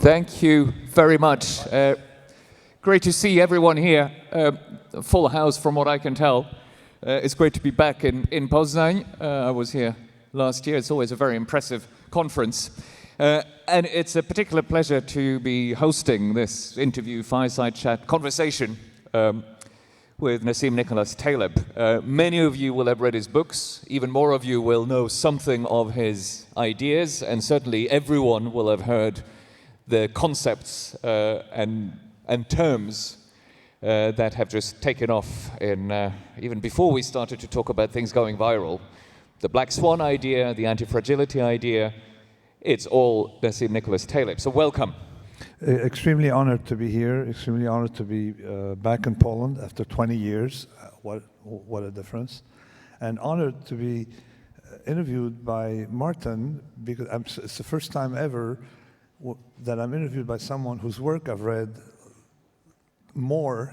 Thank you very much. Great to see everyone here. Full house from what I can tell. It's great to be back in Poznan. I was here last year. It's always a very impressive conference. And it's a particular pleasure to be hosting this interview, fireside chat, conversation with Nassim Nicholas Taleb. Many of you will have read his books. Even more of you will know something of his ideas. And certainly everyone will have heard the concepts and terms that have just taken off in, even before we started to talk about things going viral. The black swan idea, the anti-fragility idea, it's all Nassim Nicholas Taleb. So welcome. Extremely honored to be here, extremely honored to be back in Poland after 20 years. What a difference. And honored to be interviewed by Martin, because it's the first time ever that I'm interviewed by someone whose work I've read more,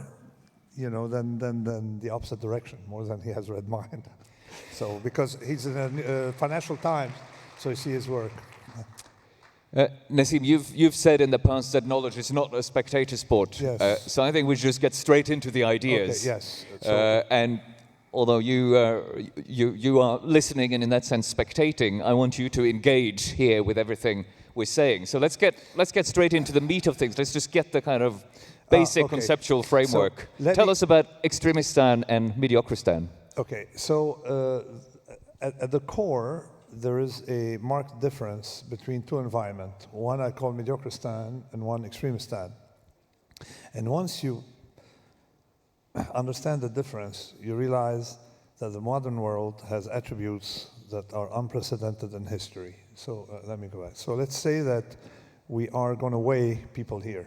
than the opposite direction, more than he has read mine. So, because he's in Financial Times, so you see his work. Nassim, you've said in the past that knowledge is not a spectator sport. Yes. So I think we should just get straight into the ideas. Okay, yes. And although you are listening and in that sense spectating, I want you to engage here with everything we're saying. So let's get straight into the meat of things. Let's just get the kind of basic conceptual framework. So tell us about Extremistan and Mediocristan. Okay, so at the core, there is a marked difference between two environments. One I call Mediocristan and one Extremistan. And once you understand the difference, you realize that the modern world has attributes that are unprecedented in history. So let me go back. So let's say that we are going to weigh people here.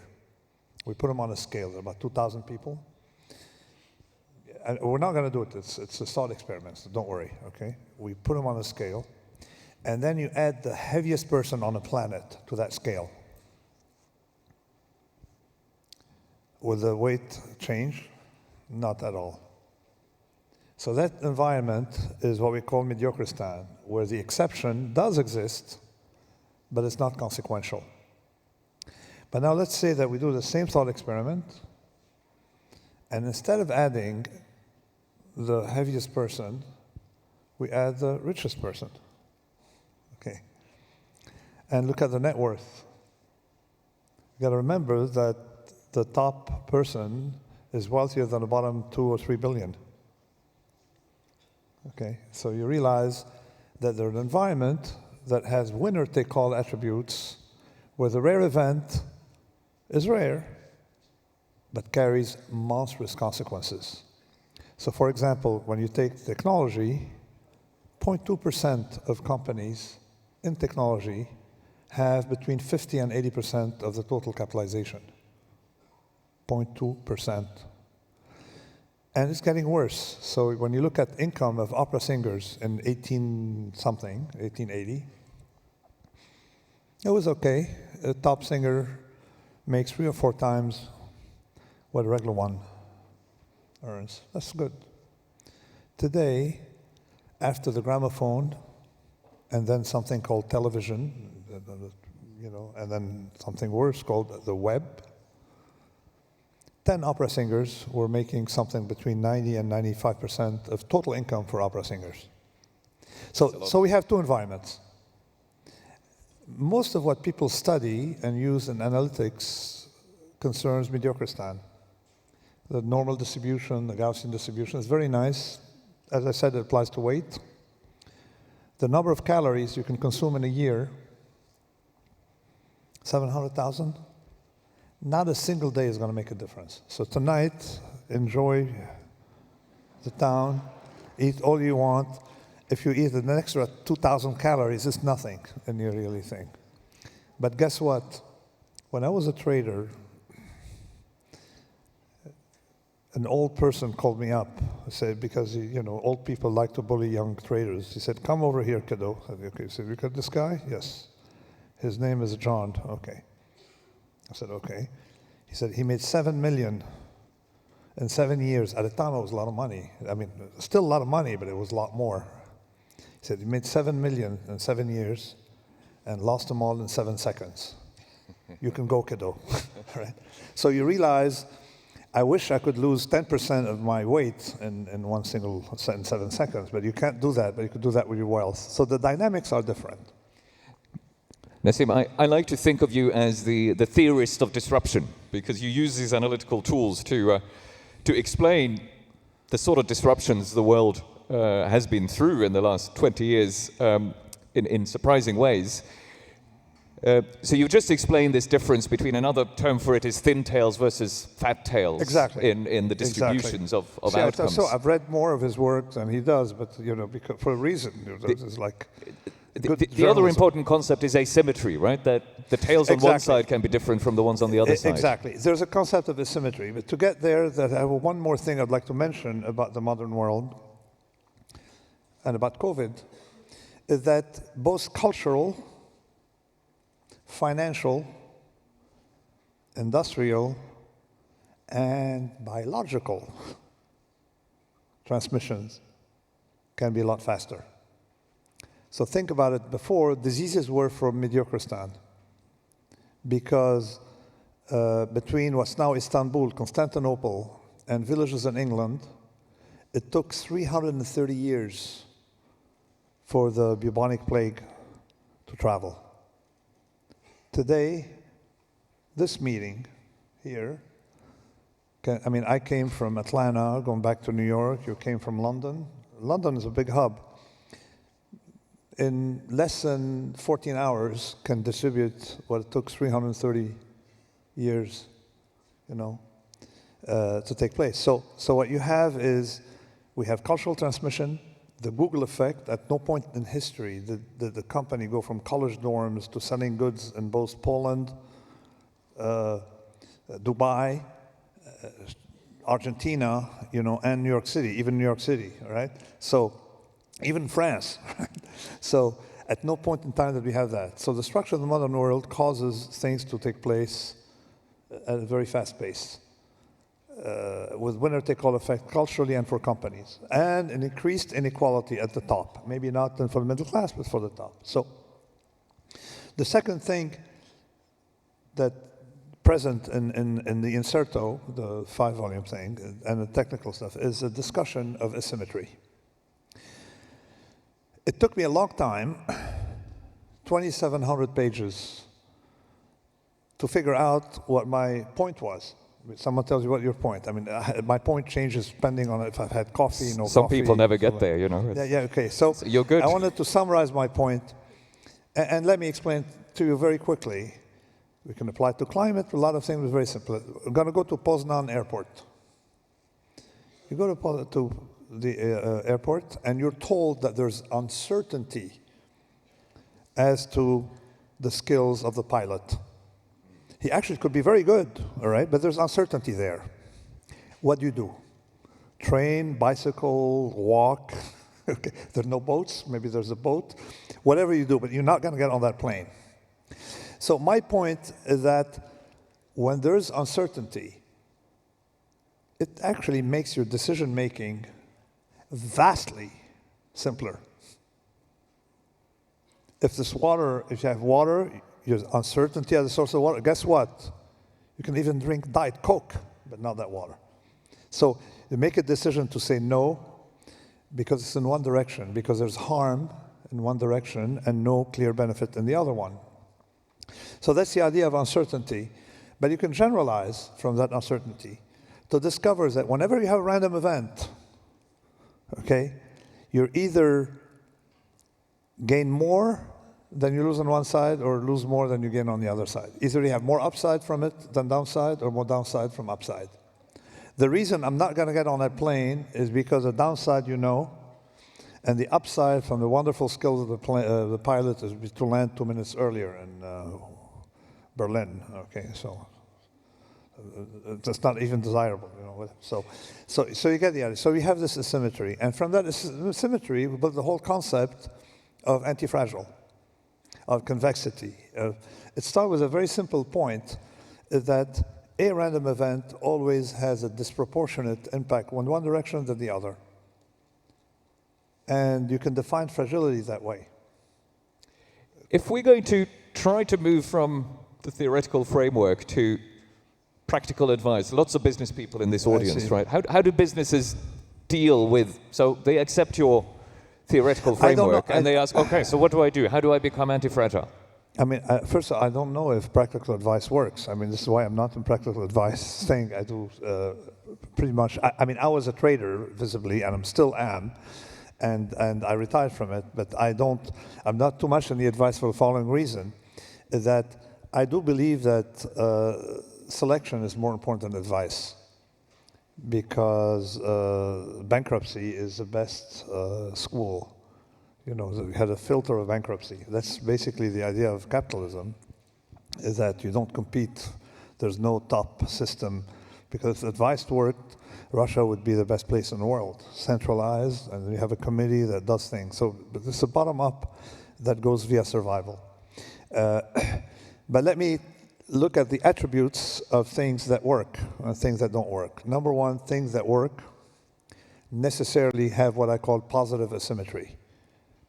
We put them on a scale. There are about 2,000 people. And we're not going to do it. It's a thought experiment, so don't worry, okay? We put them on a scale. And then you add the heaviest person on the planet to that scale. Will the weight change? Not at all. So that environment is what we call Mediocristan, where the exception does exist, but it's not consequential. But now let's say that we do the same thought experiment, and instead of adding the heaviest person, we add the richest person. Okay. And look at the net worth. You got to remember that the top person is wealthier than the bottom 2 or 3 billion. Okay, so you realize that there's an environment that has winner-take-all attributes, where the rare event is rare, but carries monstrous consequences. So for example, when you take technology, 0.2% of companies in technology have between 50 and 80% of the total capitalization. 0.2%. And it's getting worse. So when you look at income of opera singers in 1880, it was okay. A top singer makes 3 or 4 times what a regular one earns. That's good. Today, after the gramophone, and then something called television, and then something worse called the web, 10 opera singers were making something between 90 and 95% of total income for opera singers. So we have two environments. Most of what people study and use in analytics concerns Mediocristan. The normal distribution, the Gaussian distribution is very nice. As I said, it applies to weight. The number of calories you can consume in a year, 700,000. Not a single day is going to make a difference. So tonight, enjoy the town, eat all you want. If you eat an extra 2,000 calories, it's nothing in your yearly thing. But guess what? When I was a trader, an old person called me up. I said, because old people like to bully young traders. He said, "Come over here, kiddo." I said, "Okay." He said, "You got this guy?" "Yes." "His name is John." "Okay." I said, "Okay." He said, "He made 7 million in 7 years." At the time, it was a lot of money. I mean, still a lot of money, but it was a lot more. He said, he made 7 million in 7 years and lost them all in 7 seconds. you can go kiddo, right? So you realize, I wish I could lose 10% of my weight in one single, in 7 seconds, but you can't do that, but you could do that with your wealth. So the dynamics are different. Nassim, I like to think of you as the theorist of disruption, because you use these analytical tools to explain the sort of disruptions the world has been through in the last 20 years in surprising ways. So you've just explained this difference between, another term for it is thin tails versus fat tails. Exactly. In the distributions of See, outcomes. So I've read more of his work than he does, but because, for a reason. It's like the other important concept is asymmetry, right? That the tails on one side can be different from the ones on the other side. Exactly. There's a concept of asymmetry, but to get there, I have one more thing I'd like to mention about the modern world and about COVID, is that both cultural, financial, industrial, and biological transmissions can be a lot faster. So think about it. Before, diseases were from Mediocristan, because between what's now Istanbul, Constantinople, and villages in England, it took 330 years for the bubonic plague to travel. Today, this meeting here, I came from Atlanta, going back to New York. You came from London. London is a big hub. In less than 14 hours, can distribute what it took 330 years, to take place. So what you have is, we have cultural transmission, the Google effect. At no point in history did the company go from college dorms to selling goods in both Poland, Dubai, Argentina, and New York City, even New York City, right? So even France, right? So at no point in time did we have that. So the structure of the modern world causes things to take place at a very fast pace, with winner-take-all effect culturally and for companies, and an increased inequality at the top. Maybe not for the middle class, but for the top. So the second thing that present in the inserto, the 5-volume thing, and the technical stuff, is a discussion of asymmetry. It took me a long time, 2,700 pages, to figure out what my point was. Someone tells you what your point. My point changes depending on if I've had coffee, no coffee. Some people never get there, Yeah, okay. So you're good. I wanted to summarize my point, and let me explain to you very quickly. We can apply it to climate. A lot of things are very simple. We're going to go to Poznan Airport. You go to the airport, and you're told that there's uncertainty as to the skills of the pilot. He actually could be very good, all right, but there's uncertainty there. What do? Train, bicycle, walk. Okay. There are no boats. Maybe there's a boat. Whatever you do, but you're not going to get on that plane. So my point is that when there's uncertainty, it actually makes your decision-making vastly simpler. If you have water, there's uncertainty as a source of water. Guess what? You can even drink Diet Coke, but not that water. So you make a decision to say no because it's in one direction, because there's harm in one direction and no clear benefit in the other one. So that's the idea of uncertainty. But you can generalize from that uncertainty to discover that whenever you have a random event, okay, you're either gain more than you lose on one side or lose more than you gain on the other side. Either you have more upside from it than downside or more downside from upside. The reason I'm not going to get on that plane is because the downside and the upside from the wonderful skills of the pilot is to land 2 minutes earlier in Berlin. Okay, so that's not even desirable, So you get the idea. So we have this asymmetry, and from that asymmetry, we build the whole concept of antifragile, of convexity. It starts with a very simple point, is that a random event always has a disproportionate impact in one direction than the other. And you can define fragility that way. If we're going to try to move from the theoretical framework to practical advice. Lots of business people in this audience, right? How do businesses deal with, so they accept your theoretical framework and they ask, okay, so what do I do? How do I become anti-fragile? I mean, first of all, I don't know if practical advice works. I mean, this is why I'm not in practical advice thing. I do pretty much, I mean, I was a trader, visibly, and I'm still am, and I retired from it, but I'm not too much in the advice for the following reason, is that I do believe that selection is more important than advice, because bankruptcy is the best school. You know, we had a filter of bankruptcy. That's basically the idea of capitalism, is that you don't compete. There's no top system, because if advice worked, Russia would be the best place in the world, centralized, and you have a committee that does things. So, but it's a bottom-up that goes via survival. But let me look at the attributes of things that work and things that don't work. Number one, things that work necessarily have what I call positive asymmetry.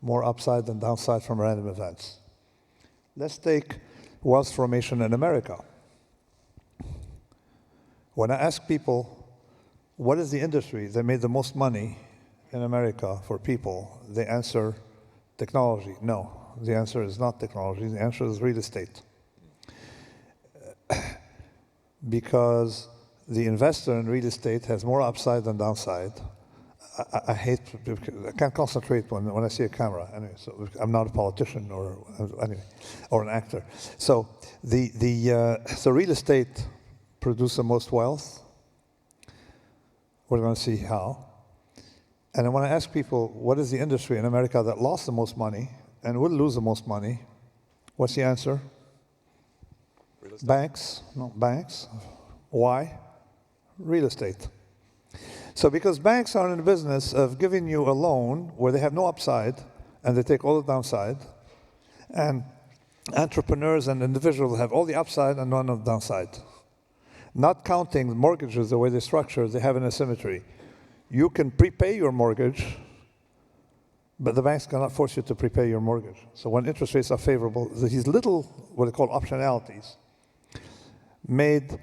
More upside than downside from random events. Let's take wealth formation in America. When I ask people, what is the industry that made the most money in America for people, they answer technology. No, the answer is not technology, the answer is real estate. Because the investor in real estate has more upside than downside. I can't concentrate when I see a camera. Anyway, so I'm not a politician or an actor. So so real estate produces the most wealth. We're going to see how. And when I ask people, what is the industry in America that lost the most money and will lose the most money? What's the answer? Banks. No, banks. Why? Real estate. So because banks are in the business of giving you a loan where they have no upside and they take all the downside, and entrepreneurs and individuals have all the upside and none of the downside. Not counting mortgages the way they're structured, they have an asymmetry. You can prepay your mortgage, but the banks cannot force you to prepay your mortgage. So when interest rates are favorable, these little, what they call optionalities, made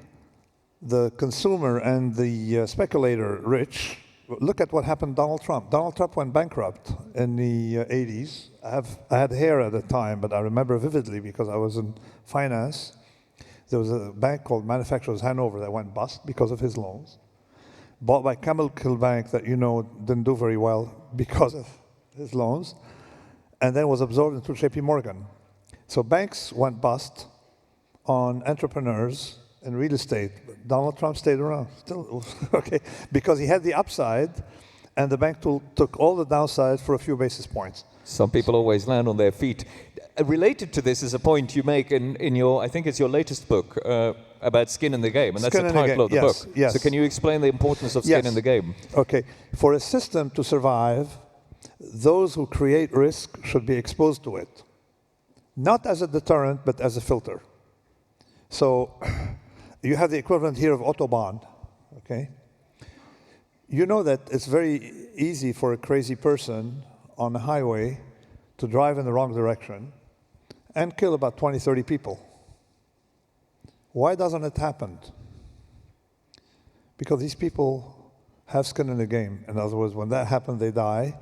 the consumer and the speculator rich. Look at what happened to Donald Trump. Donald Trump went bankrupt in the 80s. I had hair at the time, but I remember vividly because I was in finance. There was a bank called Manufacturers Hanover that went bust because of his loans. Bought by Chemical Bank that didn't do very well because of his loans. And then was absorbed into JP Morgan. So banks went bust on entrepreneurs in real estate. Donald Trump stayed around, still, okay, because he had the upside, and the bank took all the downside for a few basis points. Some people always land on their feet. Related to this is a point you make in your, I think it's your latest book, about skin in the game, and that's the title of the book. Yes. So can you explain the importance of skin in the game? Okay. For a system to survive, those who create risk should be exposed to it. Not as a deterrent, but as a filter. So you have the equivalent here of Autobahn, okay? You know that it's very easy for a crazy person on the highway to drive in the wrong direction and kill about 20, 30 people. Why doesn't it happen? Because these people have skin in the game. In other words, when that happens, they die.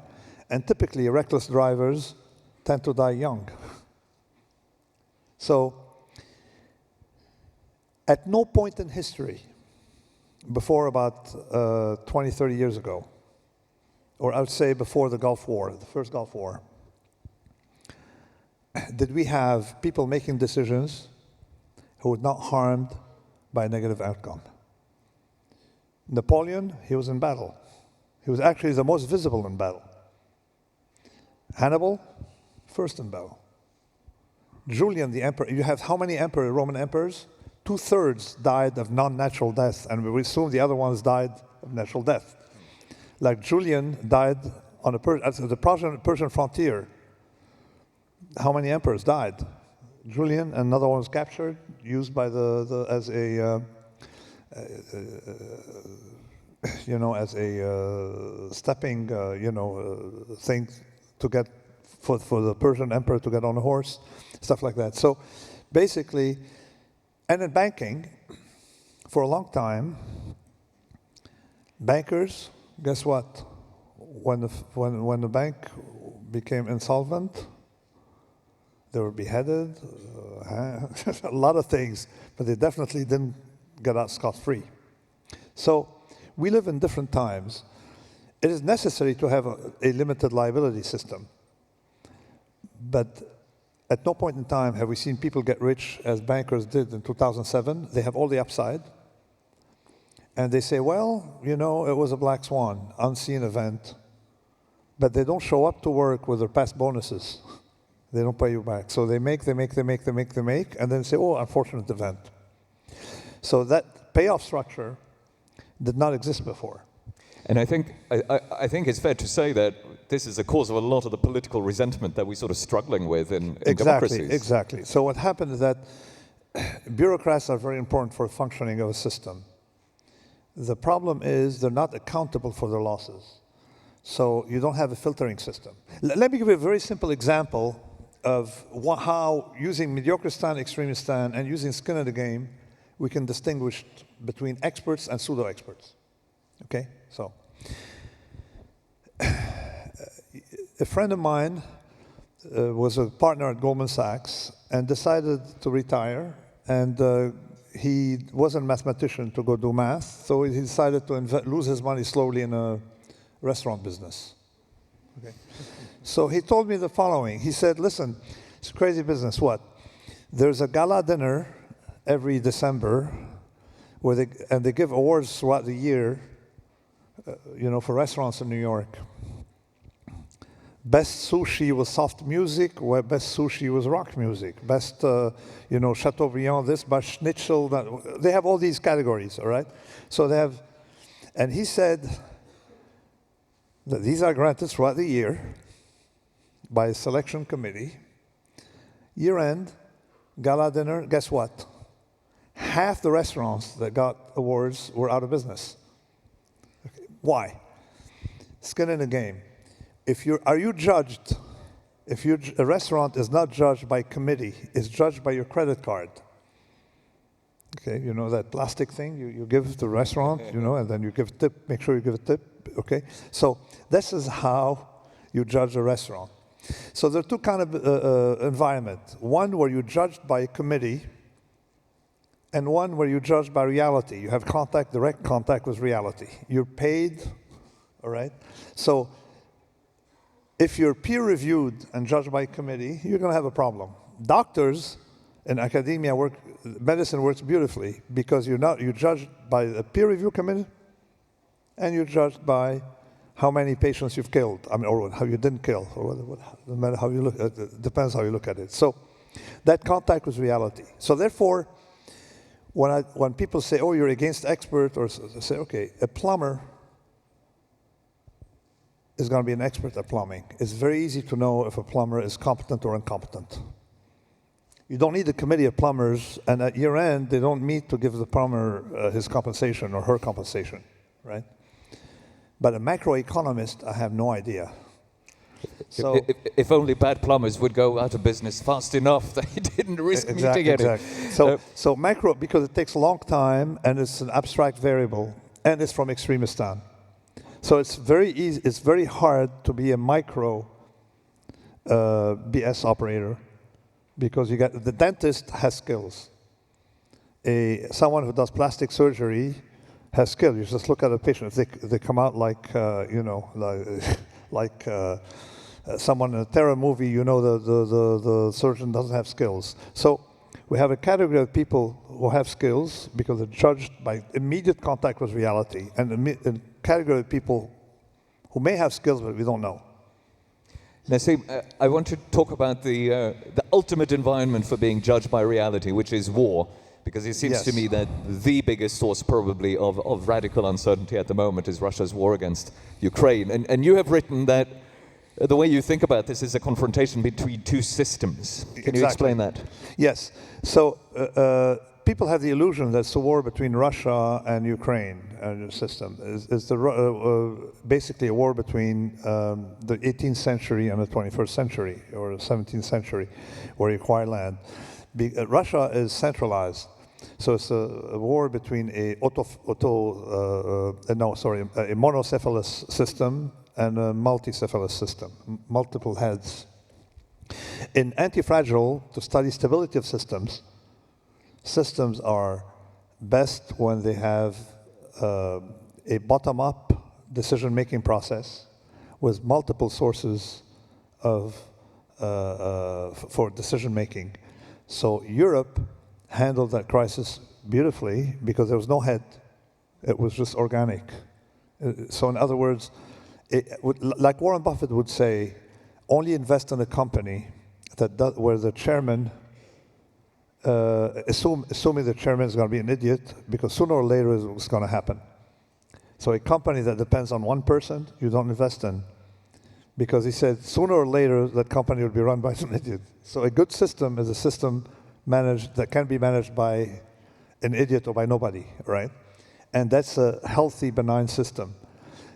And typically, reckless drivers tend to die young. So, at no point in history, before about 20, 30 years ago, or I would say before the Gulf War, the first Gulf War, did we have people making decisions who were not harmed by a negative outcome. Napoleon, he was in battle. He was actually the most visible in battle. Hannibal, first in battle. Julian, the emperor, you have how many Roman emperors? 2/3 died of non-natural death, and we assume the other ones died of natural death. Like Julian died on the Persian frontier. How many emperors died? Julian, another one was captured, used by as a stepping thing to get for the Persian emperor to get on a horse, stuff like that. So basically, And in banking, for a long time, bankers, guess what? When the bank became insolvent, they were beheaded, a lot of things, but they definitely didn't get out scot-free. So we live in different times. It is necessary to have a limited liability system, but at no point in time have we seen people get rich as bankers did in 2007. They have all the upside, and they say, well, you know, it was a black swan, unseen event, but they don't show up to work with their past bonuses. They don't pay you back. So they make, and then say, oh, unfortunate event. So that payoff structure did not exist before. And I think it's fair to say that this is a cause of a lot of the political resentment that we're sort of struggling with in democracies. Exactly. So what happened is that bureaucrats are very important for the functioning of a system. The problem is they're not accountable for their losses. So you don't have a filtering system. Let me give you a very simple example of how using Mediocristan, Extremistan, and using skin in the game, we can distinguish between experts and pseudo-experts. Okay? So, a friend of mine was a partner at Goldman Sachs and decided to retire, and he wasn't a mathematician to go do math, so he decided to lose his money slowly in a restaurant business. Okay. So he told me the following. He said, listen, it's a crazy business. What? There's a gala dinner every December where they give awards throughout the year, for restaurants in New York. Best sushi was soft music, where best sushi was rock music. Best, Chateaubriand, this, best schnitzel, that. They have all these categories, all right? So they have, and he said that these are granted throughout the year by a selection committee. Year-end, gala dinner, guess what? Half the restaurants that got awards were out of business. Okay. Why? Skin in the game. Are you judged? A restaurant is not judged by committee, it's judged by your credit card. Okay, you know that plastic thing you give the restaurant, and then you give a tip, make sure you give a tip, okay? So this is how you judge a restaurant. So there are two kind of environment. One where you're judged by a committee, and one where you're judged by reality. You have direct contact with reality. You're paid, all right? So if you're peer-reviewed and judged by a committee, you're going to have a problem. Doctors in academia medicine works beautifully because you're judged by a peer review committee, and you're judged by how many patients you've killed, or how you didn't kill, or no matter how you look. It depends how you look at it. So that contact with reality. So therefore, when people say, "Oh, you're against expert," or say, "Okay, a plumber is going to be an expert at plumbing." It's very easy to know if a plumber is competent or incompetent. You don't need a committee of plumbers, and at year end, they don't meet to give the plumber his compensation or her compensation, right? But a macroeconomist, I have no idea. So if only bad plumbers would go out of business fast enough, they didn't risk me to get it. So macro, because it takes a long time, and it's an abstract variable, and it's from Extremistan. So it's very easy. It's very hard to be a micro BS operator, because the dentist has skills. Someone who does plastic surgery has skills. You just look at a patient. If they come out like someone in a terror movie, the surgeon doesn't have skills. So we have a category of people who have skills because they're judged by immediate contact with reality, and a category of people who may have skills but we don't know. Nassim, I want to talk about the ultimate environment for being judged by reality, which is war, because it seems to me that the biggest source probably of radical uncertainty at the moment is Russia's war against Ukraine. And you have written that the way you think about this is a confrontation between two systems. Can you explain that? Yes. So people have the illusion that it's a war between Russia and Ukraine system. It's basically a war between the 18th century and the 21st century, or the 17th century, where you acquire land. Russia is centralized. So it's a war between a monocephalous system and a multicephalous system, multiple heads. In Anti-Fragile, to study stability of systems, systems are best when they have a bottom-up decision-making process with multiple sources of for decision-making. So Europe handled that crisis beautifully because there was no head. It was just organic. So in other words, like Warren Buffett would say, only invest in a company where the chairman, assuming the chairman is going to be an idiot, because sooner or later it's going to happen. So a company that depends on one person, you don't invest in. Because he said sooner or later that company will be run by an idiot. So a good system is a system that can be managed by an idiot or by nobody, right? And that's a healthy, benign system.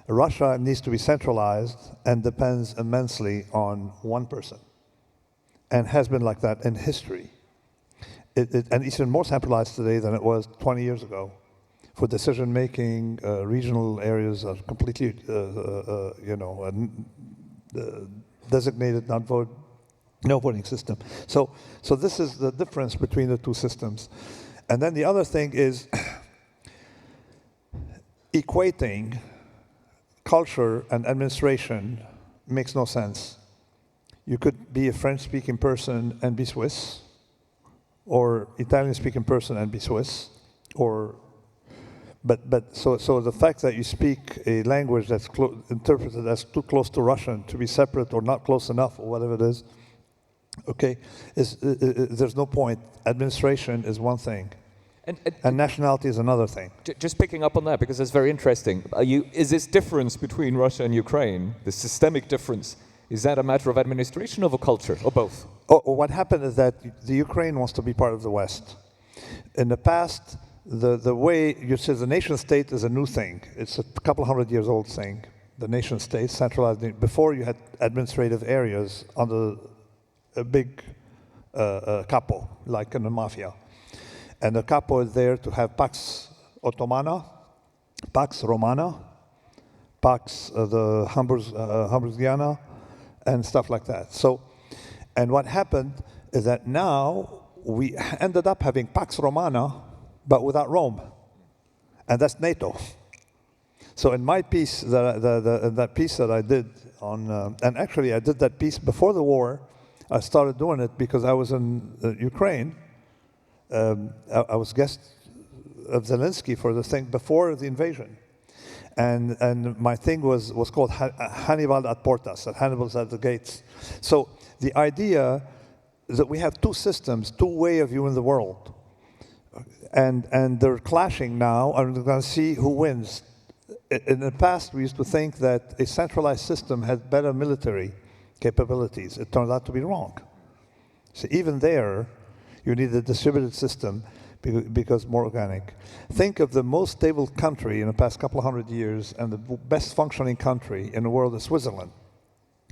Russia needs to be centralized and depends immensely on one person, and has been like that in history. And it's even more centralized today than it was 20 years ago. For decision-making, regional areas are completely, designated, no voting system. So this is the difference between the two systems. And then the other thing is equating culture and administration makes no sense. You could be a French-speaking person and be Swiss, or Italian-speaking person and be Swiss, so the fact that you speak a language that's interpreted as too close to Russian to be separate or not close enough or whatever it is, okay, there's no point. Administration is one thing, and nationality is another thing. Just picking up on that, because that's very interesting. Is this difference between Russia and Ukraine, the systemic difference, is that a matter of administration or of a culture, or both? What happened is that the Ukraine wants to be part of the West. In the past, the way you say the nation state is a new thing. It's a couple hundred years old thing. The nation state centralized. Before you had administrative areas under a big capo, like in the mafia. And the capo is there to have Pax Ottomana, Pax Romana, Pax the Hamburgiana, and stuff like that. So, and what happened is that now we ended up having Pax Romana, but without Rome, and that's NATO. So in my piece, that piece that I did on, and actually I did that piece before the war. I started doing it because I was in Ukraine. I was guest of Zelensky for the thing before the invasion, and my thing was called Hannibal at Portas, that Hannibal's at the gates. So the idea is that we have two systems, two ways of viewing the world. And they're clashing now, and we're going to see who wins. In the past, we used to think that a centralized system had better military capabilities. It turned out to be wrong. So even there, you need a distributed system because more organic. Think of the most stable country in the past couple of hundred years, and the best functioning country in the world is Switzerland.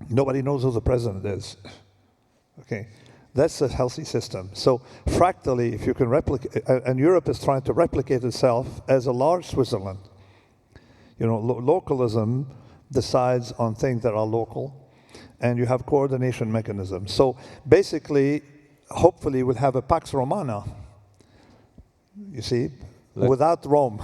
Nobody knows who the president is. Okay. That's a healthy system. So fractally, if you can replicate, and Europe is trying to replicate itself as a large Switzerland. You know, localism decides on things that are local, and you have coordination mechanisms. So basically, hopefully we'll have a Pax Romana, you see, without Rome.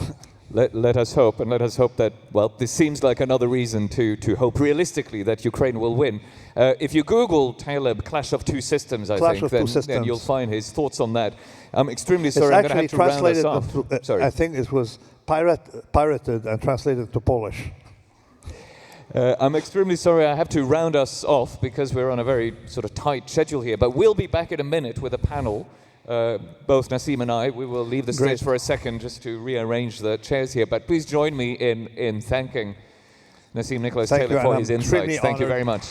Let us hope, and let us hope that, well, this seems like another reason to hope realistically that Ukraine will win. If you Google Taleb, Clash of Two Systems, then you'll find his thoughts on that. I'm extremely sorry, I'm going to have to round us off. Sorry. I think it was pirated and translated to Polish. I'm extremely sorry, I have to round us off because we're on a very sort of tight schedule here, but we'll be back in a minute with a panel. Both Nassim and I, we will leave the stage for a second just to rearrange the chairs here. But please join me in thanking Nassim Nicholas Taleb for his insights. Thank you very much.